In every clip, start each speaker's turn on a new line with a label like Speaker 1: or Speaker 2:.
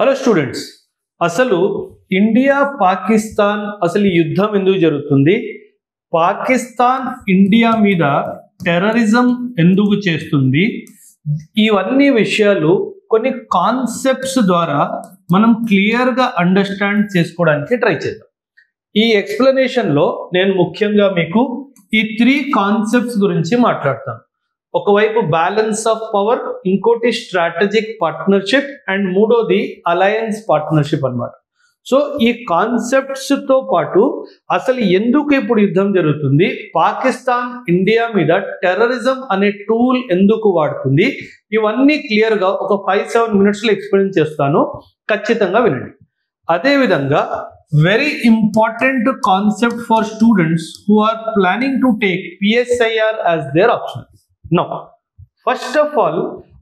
Speaker 1: Hello students, అసలు India Pakistan అసలు ఈ యుద్ధం ఎందుకు జరుగుతుంది? పాకిస్తాన్ ఇండియా మీద టెర్రరిజం ఎందుకు చేస్తుంది? ఇవన్నీ విషయాలు కొన్ని కాన్సెప్ట్స్ ద్వారా మనం క్లియర్గా అండర్స్టాండ్ చేసుకోవడానికి ట్రై చేద్దాం. ఈ ఎక్స్ప్లెనేషన్లో నేను ముఖ్యంగా మీకు ఈ 3 కాన్సెప్ట్స్ గురించి మాట్లాడతాను. ఒకవైపు బ్యాలెన్స్ ఆఫ్ పవర్, ఇంకోటి స్ట్రాటజిక్ పార్ట్నర్షిప్ అండ్ మూడోది అలయన్స్ పార్ట్నర్షిప్ అన్నమాట. సో ఈ కాన్సెప్ట్స్ తో పాటు అసలు ఎందుకు ఇప్పుడు యుద్ధం జరుగుతుంది, పాకిస్తాన్ ఇండియా మీద టెర్రరిజం అనే టూల్ ఎందుకు వాడుతుంది, ఇవన్నీ క్లియర్ గా ఒక 5-7 మినిట్స్ లో ఎక్స్ప్లెయిన్ చేస్తాను. ఖచ్చితంగా వినండి. అదే విధంగా very important concept for students who are planning to take PSIR as their option. No, first of all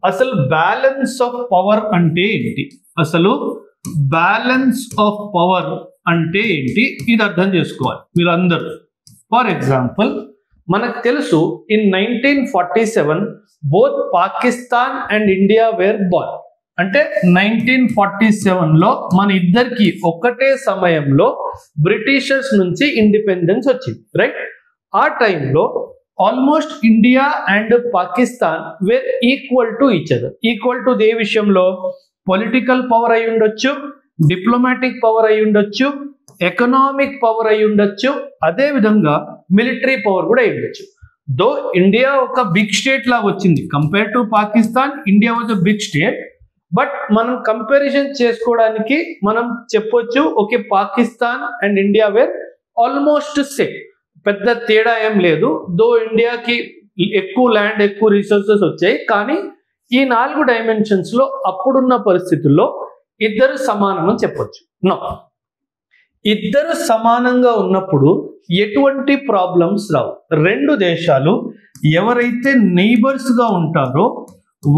Speaker 1: అసలు బ్యాలెన్స్ ఆఫ్ పవర్ అంటే ఏంటి, అసలు బ్యాలెన్స్ ఆఫ్ పవర్ అంటే ఏంటి, ఇది అర్థం చేసుకోవాలి మీరందరూ. ఫర్ ఎగ్జాంపుల్, మనకు తెలుసు in 1947 both Pakistan and India wear born. అంటే 1947లో మన ఇద్దరికి ఒకటే సమయంలో బ్రిటిషర్స్ నుంచి ఇండిపెండెన్స్ వచ్చింది, రైట్? ఆ టైంలో almost India and Pakistan were equal to each other. Equal to ఏ విషయంలో? పొలిటికల్ పవర్ అయి ఉండొచ్చు, డిప్లొమాటిక్ పవర్ అయి ఉండొచ్చు, ఎకనామిక్ పవర్ అయి ఉండొచ్చు, అదే విధంగా మిలిటరీ పవర్ కూడా అయి ఉండొచ్చు. దో ఇండియా ఒక బిగ్ స్టేట్ లాగా వచ్చింది compare to Pakistan. India was a big state, but మనం కంపారిజన్ చేసుకోవడానికి మనం చెప్పొచ్చు okay, Pakistan and India were almost same, పెద్ద తేడా ఏం లేదు. దో ఇండియాకి ఎక్కువ ల్యాండ్, ఎక్కువ రిసోర్సెస్ వచ్చాయి, కానీ ఈ 4 డైమెన్షన్స్ లో అప్పుడున్న పరిస్థితుల్లో ఇద్దరు సమానం అని చెప్పొచ్చు. నో, ఇద్దరు సమానంగా ఉన్నప్పుడు ఎటువంటి ప్రాబ్లమ్స్ రావు. 2 దేశాలు ఎవరైతే నైబర్స్ గా ఉంటారో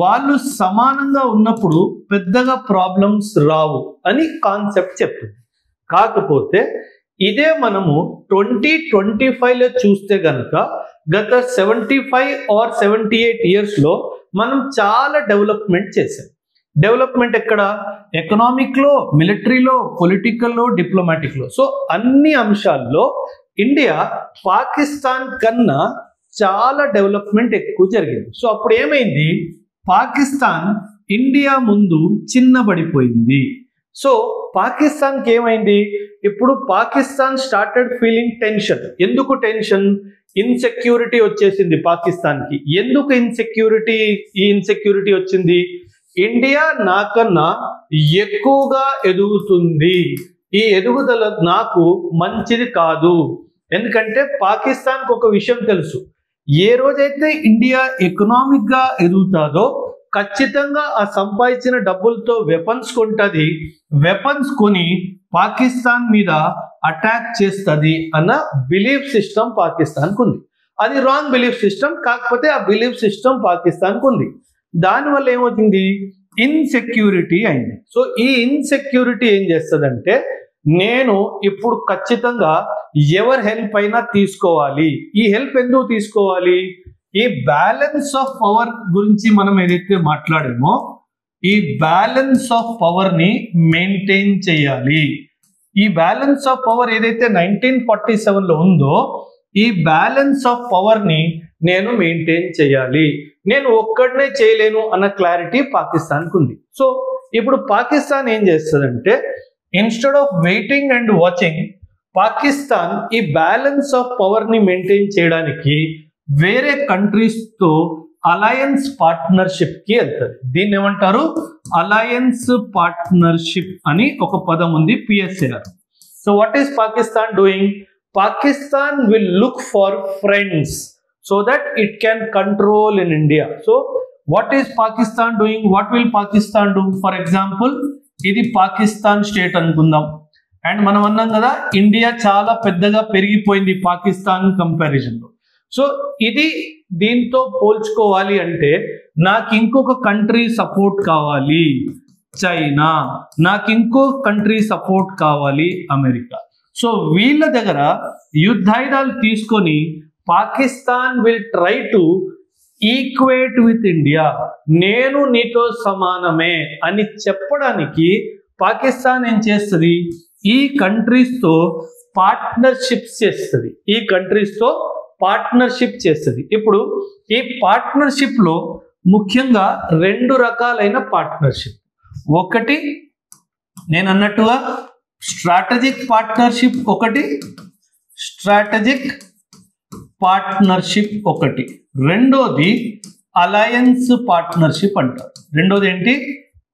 Speaker 1: వాళ్ళు సమానంగా ఉన్నప్పుడు పెద్దగా ప్రాబ్లమ్స్ రావు అని కాన్సెప్ట్ చెప్తుంది. కాకపోతే ఇదే మనము 2025లో చూస్తే గనక గత 75 or 78 ఇయర్స్ లో మనం చాలా డెవలప్మెంట్ చేసాం. డెవలప్మెంట్ ఎక్కడ? ఎకనామిక్ లో, మిలిటరీలో, పొలిటికల్లో, డిప్లొమాటిక్ లో. సో అన్ని అంశాల్లో ఇండియా పాకిస్తాన్ కన్నా చాలా డెవలప్మెంట్ ఎక్కువ జరిగింది. సో అప్పుడు ఏమైంది, పాకిస్తాన్ ఇండియా ముందు చిన్నబడిపోయింది. సో పాకిస్తాన్కి ఏమైంది, ఇప్పుడు పాకిస్తాన్ స్టార్టెడ్ ఫీలింగ్ టెన్షన్. ఎందుకు టెన్షన్? ఇన్సెక్యూరిటీ వచ్చేసింది పాకిస్తాన్కి. ఎందుకు ఇన్సెక్యూరిటీ వచ్చింది? ఇండియా నాకన్నా ఎక్కువగా ఎదుగుతుంది, ఈ ఎదుగుదల నాకు మంచిది కాదు. ఎందుకంటే పాకిస్తాన్కి ఒక విషయం తెలుసు, ఏ రోజైతే ఇండియా ఎకనామిక్ గా ఎదుగుతాదో ఖచ్చితంగా ఆ సంపాదించిన డబ్బులతో వెపన్స్ కొంటది, వెపన్స్ కొని పాకిస్తాన్ మీద అటాక్ చేస్తుంది అన్న బిలీఫ్ సిస్టమ్ పాకిస్తాన్కి ఉంది. అది రాంగ్ బిలీఫ్ సిస్టమ్, కాకపోతే ఆ బిలీఫ్ సిస్టమ్ పాకిస్తాన్కి ఉంది. దానివల్ల ఏమవుతుంది, ఇన్సెక్యూరిటీ అయింది. సో ఈ ఇన్సెక్యూరిటీ ఏం చేస్తుందంటే, నేను ఇప్పుడు ఖచ్చితంగా ఎవరి హెల్ప్ అయినా తీసుకోవాలి. ఈ హెల్ప్ ఎందుకు తీసుకోవాలి? ఈ బ్యాలెన్స్ ఆఫ్ పవర్ గురించి మనం ఏదైతే మాట్లాడామో, ఈ బ్యాలెన్స్ ఆఫ్ పవర్ ని మెయింటైన్ చేయాలి. ఈ బ్యాలెన్స్ ఆఫ్ పవర్ ఏదైతే 1947లో ఉందో, ఈ బ్యాలెన్స్ ఆఫ్ పవర్ ని నేను మెయింటైన్ చేయాలి. నేను ఒక్కడనే చేయలేను అన్న క్లారిటీ పాకిస్తాన్కి ఉంది. సో ఇప్పుడు పాకిస్తాన్ ఏం చేస్తుందంటే, instead of waiting and watching, Pakistan ఈ బ్యాలెన్స్ ఆఫ్ పవర్ ని మెయింటైన్ చేయడానికి వేరే కంట్రీస్ తో అలయన్స్ పార్ట్నర్షిప్ కి వెళ్తుంది. దీన్ని ఏమంటారు? అలయన్స్ పార్ట్నర్షిప్ అని ఒక పదం ఉంది, PSIR. So what is Pakistan doing? Pakistan will look for friends so that it can control in India. So what is Pakistan doing? What will Pakistan do? For example, ఇది Pakistan state అనుకుందాం, అండ్ మనం అన్నాం కదా India చాలా పెద్దగా పెరిగిపోయింది పాకిస్తాన్ కంపారిజన్ లో. So ఇది దీంతో పోల్చుకోవాలి అంటే నాకు ఇంకొక కంట్రీ సపోర్ట్ కావాలి, చైనా. నాకు ఇంకో కంట్రీ సపోర్ట్ కావాలి, అమెరికా. సో వీళ్ళ దగ్గర యుద్ధాయుధాలు తీసుకొని Pakistan will try to equate with India. నేను నీతో సమానమే అని చెప్పడానికి పాకిస్తాన్ ఏం చేస్తుంది, ఈ కంట్రీస్ తో పార్ట్నర్షిప్స్ చేస్తుంది, ఈ కంట్రీస్ తో పార్ట్నర్షిప్ చేస్తుంది. ఇప్పుడు ఈ పార్ట్నర్షిప్ లో ముఖ్యంగా 2 రకాలైన పార్ట్నర్షిప్. ఒకటి నేను అన్నట్టుగా స్ట్రాటజిక్ పార్ట్నర్షిప్, ఒకటి స్ట్రాటజిక్ పార్ట్నర్షిప్ ఒకటి. రెండోది అలయన్స్ పార్ట్నర్షిప్ అంటారు. రెండోది ఏంటి,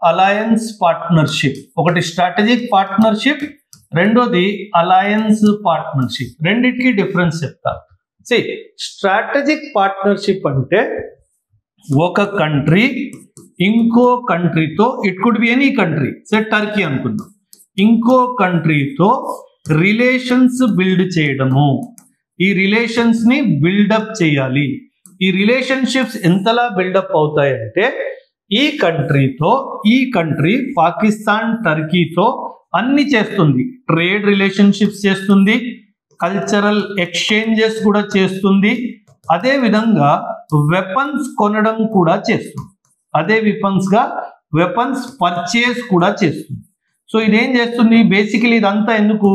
Speaker 1: అలయన్స్ పార్ట్నర్షిప్. ఒకటి స్ట్రాటజిక్ పార్ట్నర్షిప్, రెండోది అలయన్స్ పార్ట్నర్షిప్. రెండిటికి డిఫరెన్స్ చెప్తా. స్ట్రాటజిక్ పార్ట్నర్షిప్ అంటే ఒక కంట్రీ ఇంకో కంట్రీతో, it could be any country, Turkey అనుకుందాం, ఇంకో కంట్రీతో రిలేషన్స్ బిల్డ్ చేయడము. ఈ రిలేషన్స్ ని బిల్డప్ చేయాలి. ఈ రిలేషన్షిప్స్ ఎంతలా బిల్డప్ అవుతాయంటే, ఈ కంట్రీతో, ఈ కంట్రీ పాకిస్తాన్ టర్కీతో అన్ని చేస్తుంది, ట్రేడ్ రిలేషన్షిప్స్ చేస్తుంది, కల్చరల్ ఎక్స్చేంజెస్ కూడా చేస్తుంది, అదే విధంగా వెపన్స్ కొనడం కూడా చేస్తుంది, అదే వెపన్స్ పర్చేస్ కూడా చేస్తుంది. సో ఇదేం చేస్తుంది, బేసికలీ ఇదంతా ఎందుకు,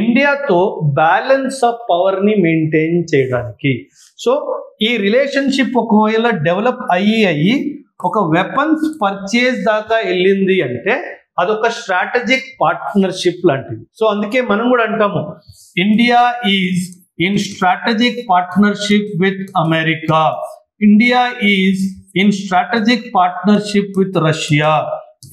Speaker 1: ఇండియాతో బ్యాలెన్స్ ఆఫ్ పవర్ ని మెయింటైన్ చేయడానికి. సో ఈ రిలేషన్షిప్ ఒకవేళ డెవలప్ అయ్యి ఒక వెపన్స్ పర్చేస్ దాకా వెళ్ళింది అంటే అదొక స్ట్రాటజిక్ పార్ట్నర్షిప్ లాంటిది. సో అందుకే మనం కూడా అంటాము, India is in strategic partnership with America, India is in strategic partnership with Russia,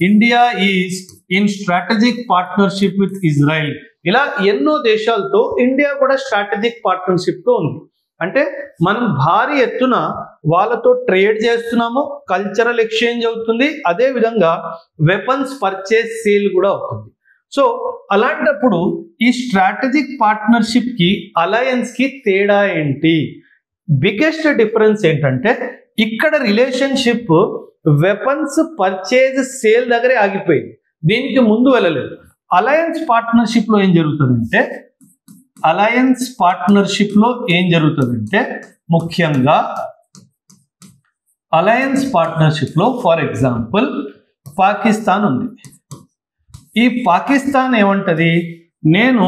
Speaker 1: India is in strategic partnership with Israel. ఇలా ఎన్నో దేశాలతో ఇండియా కూడా స్ట్రాటజిక్ పార్ట్నర్షిప్ తో ఉంది. అంటే మనం భారీ ఎత్తున వాళ్ళతో ట్రేడ్ చేస్తున్నాము, కల్చరల్ ఎక్స్చేంజ్ అవుతుంది, అదే విధంగా వెపన్స్ పర్చేస్ సేల్ కూడా అవుతుంది. సో అలాంటప్పుడు ఈ స్ట్రాటజిక్ పార్ట్నర్షిప్ కి అలయన్స్ కి తేడా ఏంటి, బిగ్గెస్ట్ డిఫరెన్స్ ఏంటంటే ఇక్కడ రిలేషన్షిప్ వెపన్స్ పర్చేజ్ సేల్ దగ్గరే ఆగిపోయింది, దీనికి ముందు వెళ్ళలేదు. అలయన్స్ పార్ట్నర్షిప్ లో ఏం జరుగుతుందంటే, అలయన్స్ పార్ట్నర్షిప్ లో ఏం జరుగుతుందంటే ముఖ్యంగా అలయన్స్ పార్ట్నర్షిప్ లో ఫర్ ఎగ్జాంపుల్ పాకిస్తాన్ ఉంది. ఈ పాకిస్తాన్ ఏమంటది, నేను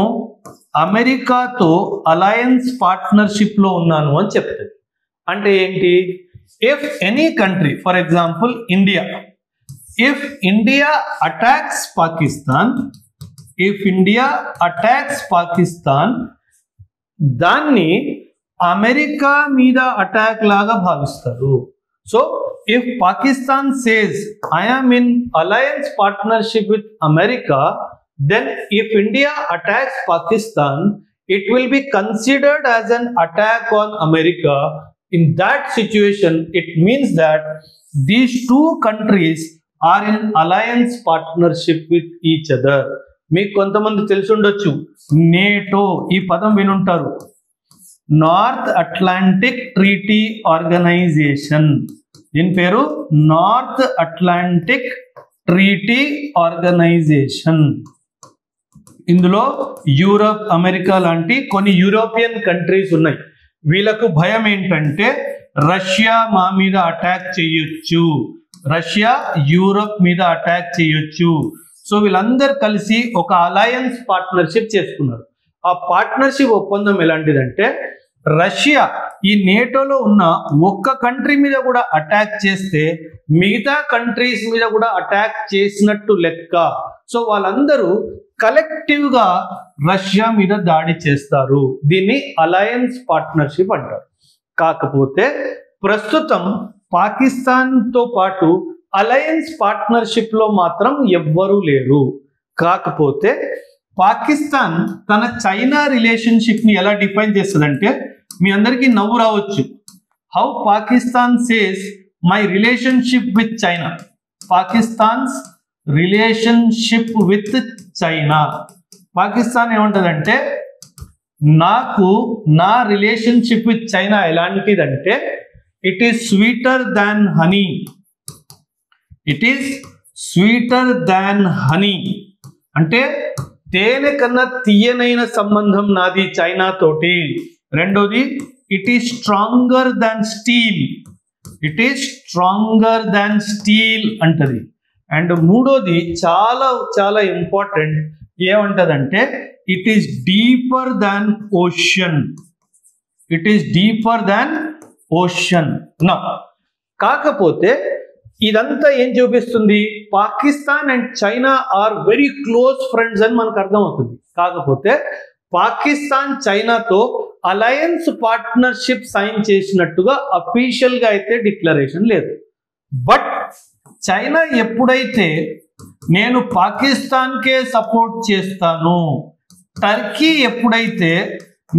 Speaker 1: అమెరికాతో అలయన్స్ పార్ట్నర్షిప్ లో ఉన్నాను అని చెప్తుంది. అంటే ఏంటి, if any country, for example India, if India attacks Pakistan, if India attacks Pakistan, దాన్ని అమెరికా మీద అటాక్ లాగా భావిస్తారు. So if Pakistan says I am in alliance partnership with America, then if India attacks Pakistan, it will be considered as an attack on America. In that situation, it means that these two countries are in alliance partnership with each other. మీకు కొంతమంది తెలిసి ఉండొచ్చు, NATO ఈ పదం వినుంటారు, north Atlantic Treaty organization. దీని పేరు North Atlantic Treaty Organization. ఇందులో యూరప్, అమెరికా లాంటి కొన్ని యూరోపియన్ కంట్రీస్ ఉన్నాయి. వీళ్ళకు భయం ఏంటంటే రష్యా మా మీద అటాక్ చేయొచ్చు, రష్యా యూరప్ మీద అటాక్ చేయొచ్చు. సో వీళ్ళందరూ కలిసి ఒక అలయన్స్ పార్ట్నర్షిప్ చేసుకున్నారు. ఆ పార్ట్నర్షిప్ ఒప్పందం ఎలాంటిదంటే, రష్యా ఈ నేటోలో ఉన్న ఒక్క కంట్రీ మీద కూడా అటాక్ చేస్తే మిగతా కంట్రీస్ మీద కూడా అటాక్ చేసినట్టు లెక్క. సో వాళ్ళందరూ కలెక్టివ్ గా రష్యా మీద దాడి చేస్తారు. దీన్ని అలయన్స్ పార్ట్నర్షిప్ అంటారు. కాకపోతే ప్రస్తుతం పాకిస్తాన్ తో పాటు అలయన్స్ పార్ట్నర్షిప్ లో మాత్రం ఎవ్వరూ లేరు. కాకపోతే పాకిస్తాన్ తన చైనా రిలేషన్షిప్ ని ఎలా డిఫైన్ చేస్తుందంటే, మీ అందరికీ నవ్వు రావచ్చు, how Pakistan says my relationship with China, Pakistan's relationship with China. Pakistan ఏమంటదంటే, నాకు నా రిలేషన్షిప్ విత్ చైనా ఎలాంటిదంటే, it is sweeter than honey, it is sweeter than honey. అంటే తేనె కన్నా తీయనైన సంబంధం నాది చైనా తోటి. రెండోది, it is stronger than steel, it is stronger than steel అంటది. అండ్ మూడోది చాలా చాలా ఇంపార్టెంట్, ఏమంటదంటే it is deeper than ocean. It is deeper than ocean. నా కాకపోతే ఇదంతా ఏం చూపిస్తుంది, Pakistan and China are very close friends అని మనకు అర్థమవుతుంది. కాకపోతే పాకిస్తాన్ చైనాతో అలయన్స్ పార్ట్నర్షిప్ సైన్ చేసినట్టుగా అఫీషియల్ గా అయితే డిక్లరేషన్ లేదు. బట్ చైనా ఎప్పుడైతే నేను పాకిస్తాన్కే సపోర్ట్ చేస్తాను, టర్కీ ఎప్పుడైతే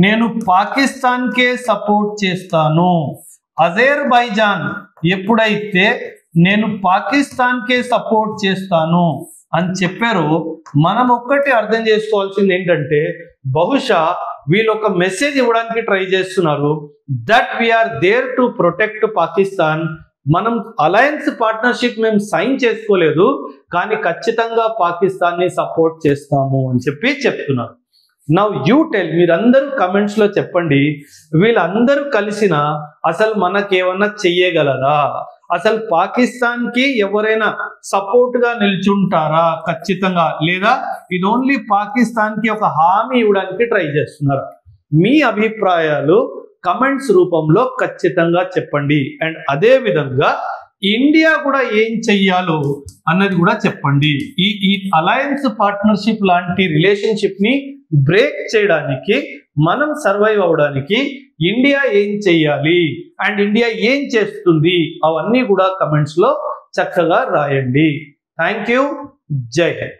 Speaker 1: నేను పాకిస్తాన్కే సపోర్ట్ చేస్తాను, అజర్బైజాన్ ఎప్పుడైతే నేను పాకిస్తాన్కే సపోర్ట్ చేస్తాను అని చెప్పారో, మనం ఒక్కటి అర్థం చేసుకోవాల్సింది ఏంటంటే బహుశా వీళ్ళు ఒక మెసేజ్ ఇవ్వడానికి ట్రై చేస్తున్నారు, that we're there to protect Pakistan. మనం అలయన్స్ పార్ట్నర్షిప్ మేము సైన్ చేసుకోలేదు, కానీ ఖచ్చితంగా పాకిస్తాన్ ని సపోర్ట్ చేస్తాము అని చెప్తున్నారు. నౌ యూ టెల్, మీరందరూ కమెంట్స్ లో చెప్పండి, వీళ్ళందరూ కలిసిన అసలు మనకేమన్నా చెయ్యగలరా, అసలు పాకిస్తాన్ కి ఎవరైనా సపోర్ట్ గా నిల్చుంటారా ఖచ్చితంగా, లేదా ఇది ఓన్లీ పాకిస్తాన్ కి ఒక హామీ ఇవ్వడానికి ట్రై చేస్తున్నారా? మీ అభిప్రాయాలు కమెంట్స్ రూపంలో ఖచ్చితంగా చెప్పండి. అండ్ అదే విధంగా ఇండియా కూడా ఏం చెయ్యాలో అన్నది కూడా చెప్పండి. ఈ అలయన్స్ పార్ట్నర్షిప్ లాంటి రిలేషన్షిప్ ని బ్రేక్ చేయడానికి, మనం సర్వైవ్ అవడానికి ఇండియా ఏం చెయ్యాలి అండ్ ఇండియా ఏం చేస్తుంది, అవన్నీ కూడా కమెంట్స్ లో చక్కగా రాయండి. Thank you. జై హింద్.